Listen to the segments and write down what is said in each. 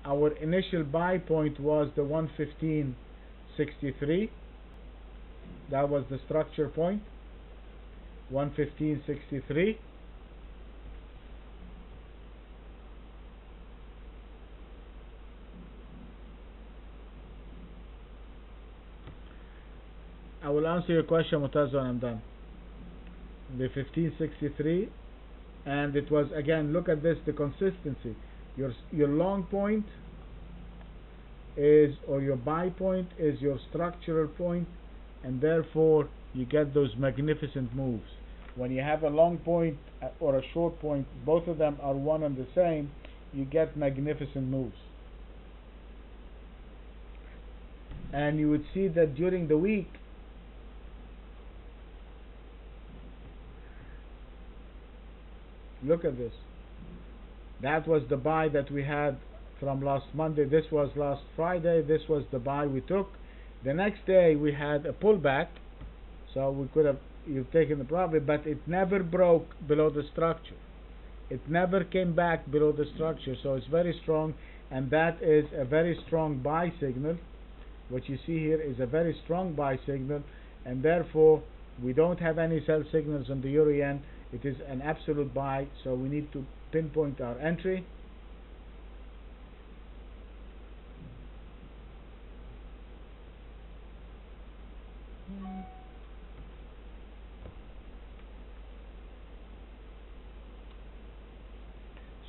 our initial buy point was the 115.63. That was the structure point, 115.63. I will answer your question, Mutaz, when I'm done. The 1563, and it was, again, look at this, the consistency. Your long point is, or your buy point is your structural point, and therefore you get those magnificent moves. When you have a long point or a short point, both of them are one and the same, you get magnificent moves. And you would see that during the week, look at this. That was the buy that we had from last Monday. This was last Friday. This was the buy we took. The next day we had a pullback, so we could have you've taken the profit, but it never broke below the structure. It never came back below the structure, so it's very strong, and that is a very strong buy signal. What you see here is a very strong buy signal, and therefore we don't have any sell signals on the euro yen. It is an absolute buy, so we need to pinpoint our entry.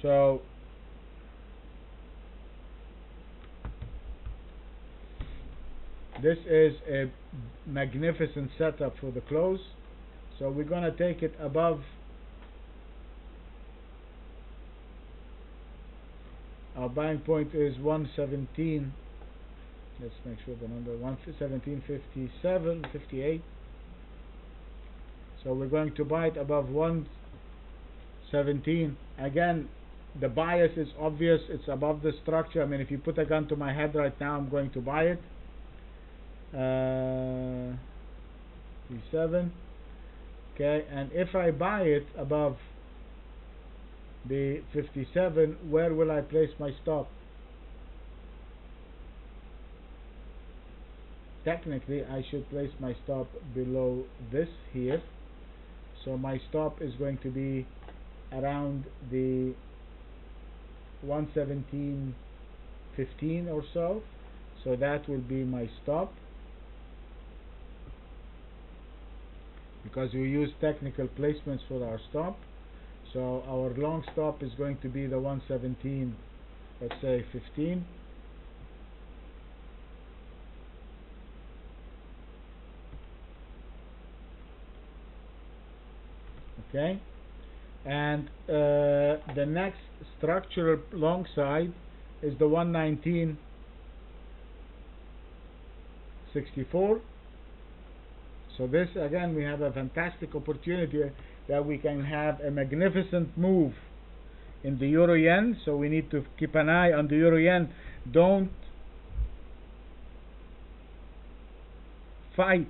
So this is a magnificent setup for the close. So we're going to take it above our buying point is 117. Let's make sure the number 117.57, 58. So we're going to buy it above 117. Again, the bias is obvious. It's above the structure. I mean, if you put a gun to my head right now, I'm going to buy it. 57. Okay, and if I buy it above the 57, where will I place my stop? Technically, I should place my stop below this here. So my stop is going to be around the 117.15 or so. So that will be my stop, because we use technical placements for our stop. So our long stop is going to be the 117, let's say 15. Okay, and the next structural long side is the 119.64. So this, again, we have a fantastic opportunity that we can have a magnificent move in the euro yen. So we need to keep an eye on the euro yen. Don't fight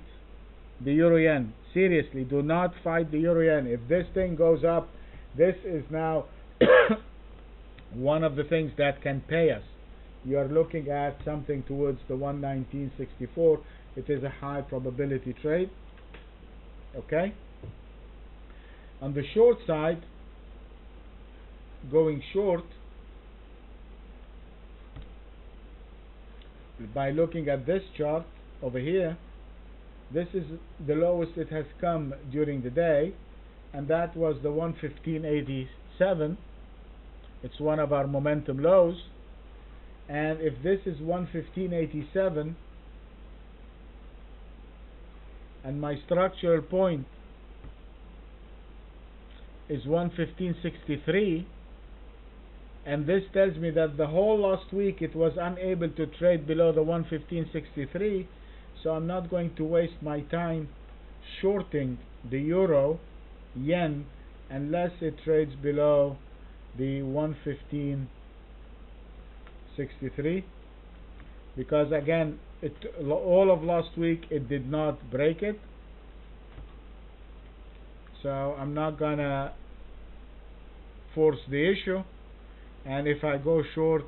the euro yen. Seriously, do not fight the euro yen. If this thing goes up, this is now one of the things that can pay us. You are looking at something towards the 119.64. It is a high probability trade. Okay, on the short side, going short by looking at this chart over here, this is the lowest it has come during the day, and that was the 115.87. It's one of our momentum lows, and if this is 115.87 and my structural point is 115.63, and this tells me that the whole last week it was unable to trade below the 115.63, so I'm not going to waste my time shorting the euro yen unless it trades below the 115.63, because again, all of last week it did not break it. So I'm not gonna force the issue, and if I go short,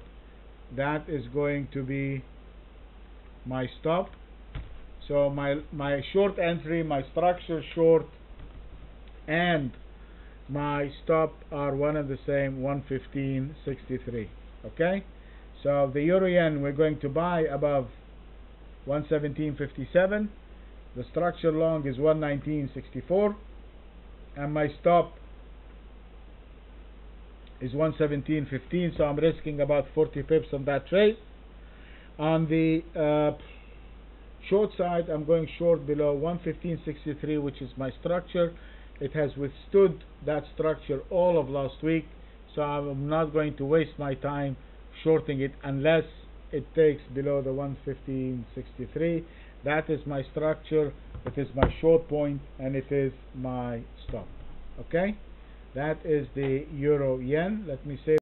that is going to be my stop. So my short entry, my structure short, and my stop are one and the same, 115.63. Okay, so the euro yen we're going to buy above 117.57. The structure long is 119.64, and my stop is 117.15. So I'm risking about 40 pips on that trade. On the short side, I'm going short below 115.63, which is my structure. It has withstood that structure all of last week, so I'm not going to waste my time shorting it unless it takes below the 115.63. That is my structure, it is my short point, and it is my stop. Okay, that is the euro yen. Let me say